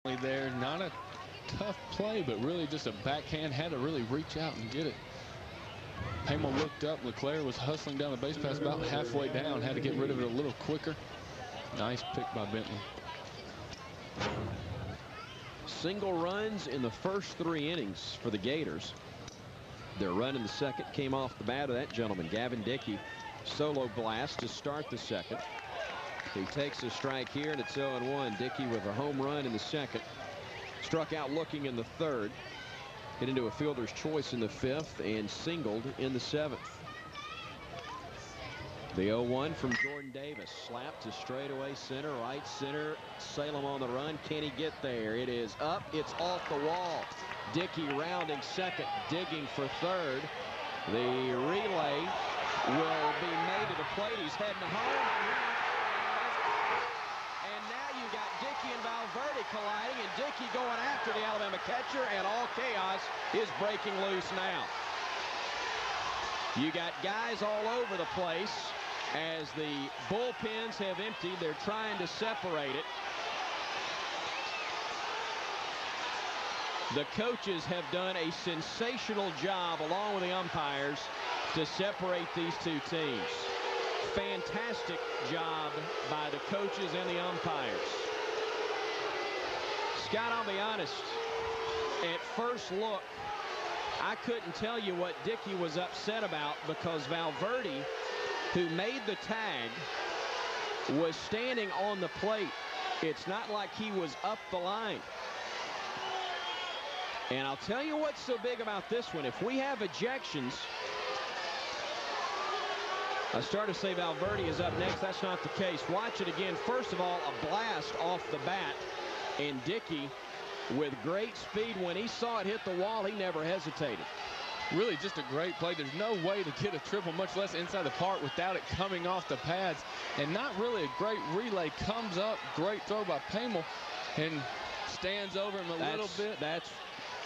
There, not a tough play, but really just a backhand. Had to really reach out and get it. Pamo looked up. Leclerc was hustling down the base pass about halfway down. Had to get rid of it a little quicker. Nice pick by Bentley. Single runs in the first 3 innings for the Gators. Their run in the second came off the bat of that gentleman, Gavin Dickey. Solo blast to start the second. He takes a strike here, and it's 0-1. Dickey with a home run in the second. Struck out looking in the third. Hit into a fielder's choice in the fifth and singled in the seventh. The 0-1 from Jordan Davis. Slapped to straightaway center, right center. Salem on the run. Can he get there? It is up. It's off the wall. Dickey rounding second, digging for third. The relay will be made to the plate. He's heading home. And now you got Dickey and Valverde colliding, and Dickey going after the Alabama catcher, and all chaos is breaking loose now. You got guys all over the place as the bullpens have emptied. They're trying to separate it. The coaches have done a sensational job, along with the umpires, to separate these two teams. Fantastic job by the coaches and the umpires. Scott, I'll be honest, at first look, I couldn't tell you what Dickey was upset about, because Valverde, who made the tag, was standing on the plate. It's not like he was up the line. And I'll tell you what's so big about this one. If we have ejections, I started to say Valverde is up next. That's not the case. Watch it again. First of all, a blast off the bat. And Dickey, with great speed, when he saw it hit the wall, he never hesitated. Really just a great play. There's no way to get a triple, much less inside the park, without it coming off the pads. And not really a great relay. Comes up, great throw by Pamel, and stands over him a little bit. That's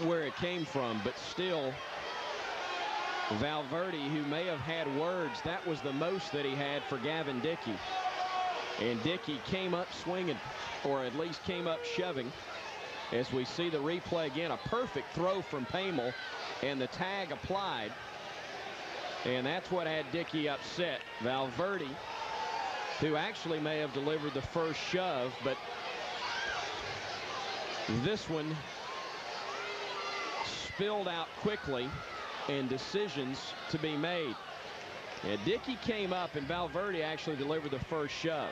where it came from, but still, Valverde, who may have had words, that was the most that he had for Gavin Dickey. And Dickey came up swinging, or at least came up shoving. As we see the replay again, a perfect throw from Pamel, and the tag applied. And that's what had Dickey upset. Valverde, who actually may have delivered the first shove, but this one spilled out quickly, and decisions to be made. And Dickey came up, and Valverde actually delivered the first shove.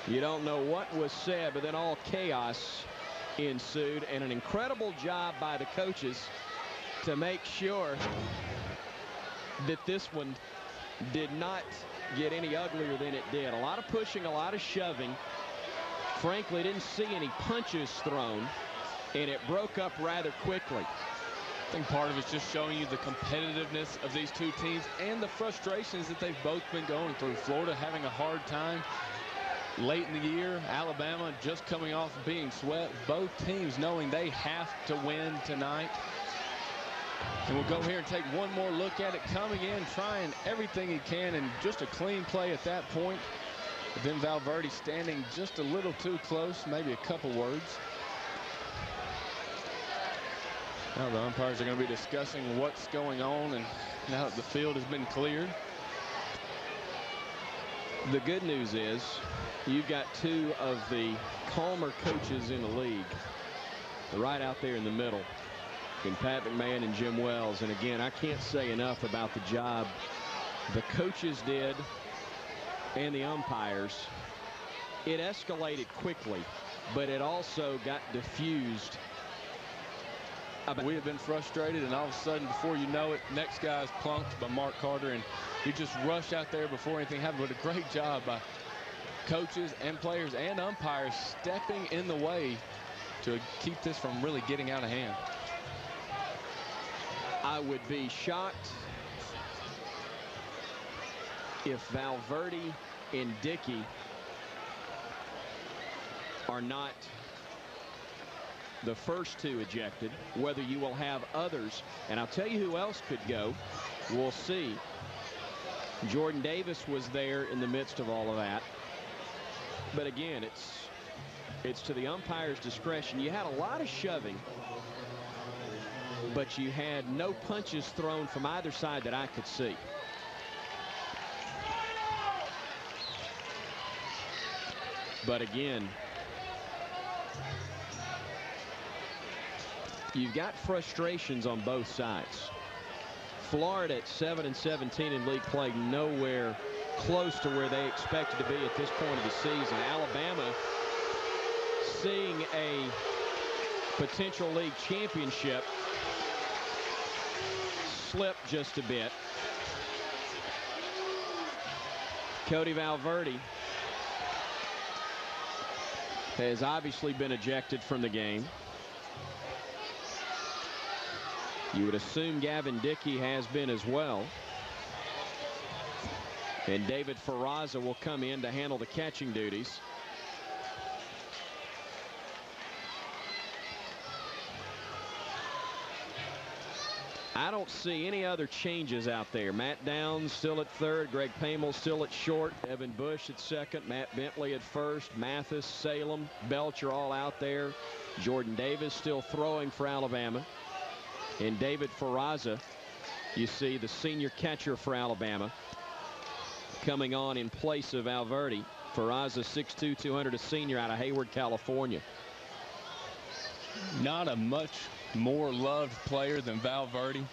You don't know what was said, but then all chaos ensued, and an incredible job by the coaches to make sure that this one did not get any uglier than it did. A lot of pushing, a lot of shoving. Frankly, didn't see any punches thrown, and it broke up rather quickly. I think part of it's just showing you the competitiveness of these two teams and the frustrations that they've both been going through. Florida having a hard time late in the year. Alabama just coming off being swept. Both teams knowing they have to win tonight. And we'll go here and take one more look at it. Coming in, trying everything he can, and just a clean play at that point. But then Valverde standing just a little too close, maybe a couple words. Now the umpires are going to be discussing what's going on, and now that the field has been cleared. The good news is you've got two of the calmer coaches in the league right out there in the middle, in Pat McMahon and Jim Wells. And again, I can't say enough about the job the coaches did and the umpires. It escalated quickly, but it also got diffused. We have been frustrated, and all of a sudden, before you know it, next guy is plunked by Mark Carter, and you just rush out there before anything happened. But a great job by coaches and players and umpires stepping in the way to keep this from really getting out of hand. I would be shocked if Valverde and Dickey are not the first two ejected, whether you will have others. And I'll tell you who else could go. We'll see. Jordan Davis was there in the midst of all of that. But again, it's it's to the umpire's discretion. You had a lot of shoving, but you had no punches thrown from either side that I could see. But again, you've got frustrations on both sides. Florida at 7-17 in league play, nowhere close to where they expected to be at this point of the season. Alabama seeing a potential league championship slip just a bit. Cody Valverde has obviously been ejected from the game. You would assume Gavin Dickey has been as well. And David Ferrazza will come in to handle the catching duties. I don't see any other changes out there. Matt Downs still at third. Greg Pamel still at short. Evan Bush at second. Matt Bentley at first. Mathis, Salem, Belcher all out there. Jordan Davis still throwing for Alabama. And David Ferrazza, you see the senior catcher for Alabama, coming on in place of Valverde. Ferrazza, 6'2", 200, a senior out of Hayward, California. Not a much more loved player than Valverde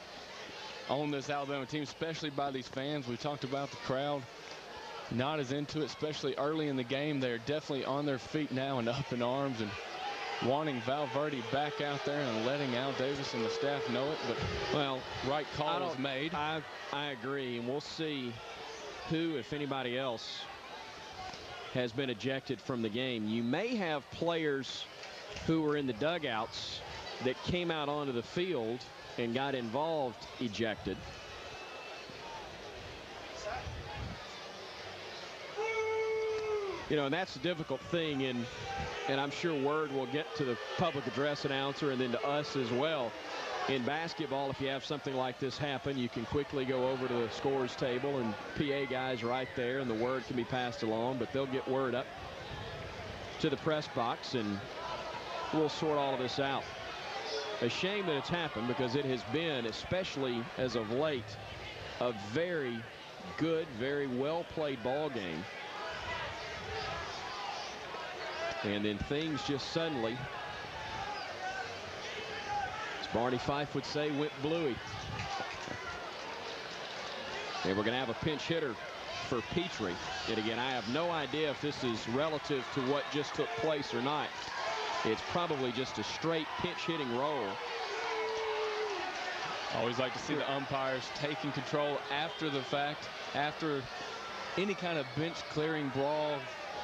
on this Alabama team, especially by these fans. We talked about the crowd not as into it, especially early in the game. They're definitely on their feet now and up in arms and wanting Valverde back out there and letting Al Davis and the staff know it. But, well, right call was made. I agree, and we'll see who, if anybody else, has been ejected from the game. You may have players who were in the dugouts that came out onto the field and got involved ejected. You know, and that's the difficult thing, and I'm sure word will get to the public address announcer and then to us as well. In basketball, if you have something like this happen, you can quickly go over to the scores table, and PA guys right there, and the word can be passed along, but they'll get word up to the press box, and we'll sort all of this out. A shame that it's happened, because it has been, especially as of late, a very good, very well played ball game. And then things just suddenly, as Barney Fife would say, went bluey. And we're going to have a pinch hitter for Petrie. And again, I have no idea if this is relative to what just took place or not. It's probably just a straight pinch hitting roll. Always like to see the umpires taking control after the fact, after any kind of bench clearing brawl,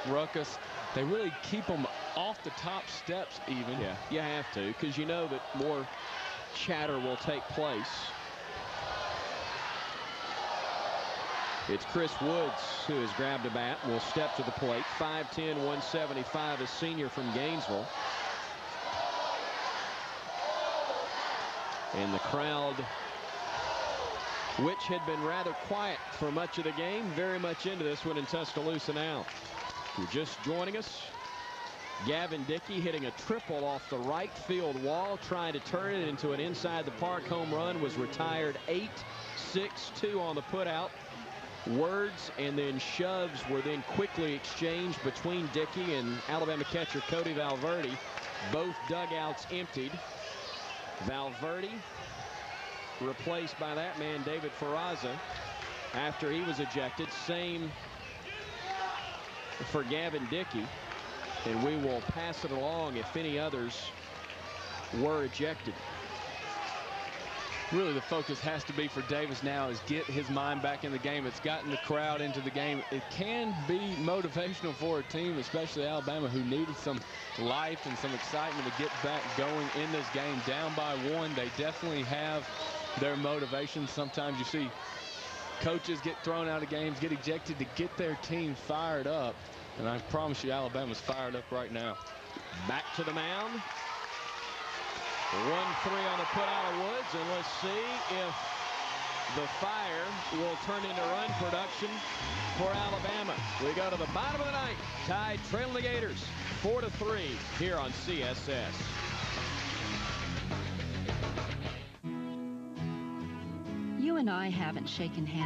ruckus. They really keep them off the top steps even. Yeah, you have to, because you know that more chatter will take place. It's Chris Woods who has grabbed a bat and will step to the plate. 5'10", 175, a senior from Gainesville. And the crowd, which had been rather quiet for much of the game, very much into this one in Tuscaloosa now. If you're just joining us, Gavin Dickey hitting a triple off the right field wall, trying to turn it into an inside the park home run, was retired 8-6-2 on the putout. Words and then shoves were then quickly exchanged between Dickey and Alabama catcher Cody Valverde. Both dugouts emptied. Valverde replaced by that man David Ferrazza after he was ejected. Same for Gavin Dickey, and we will pass it along if any others were ejected. Really, the focus has to be for Davis now is get his mind back in the game. It's gotten the crowd into the game. It can be motivational for a team, especially Alabama, who needed some life and some excitement to get back going in this game. Down by one, they definitely have their motivation. Sometimes you see coaches get thrown out of games, get ejected to get their team fired up. And I promise you, Alabama's fired up right now. Back to the mound. 1-3 on the putout of Woods, and let's see if the fire will turn into run production for Alabama. We go to the bottom of the ninth, tied, trailing the Gators 4-3 here on CSS. You and I haven't shaken hands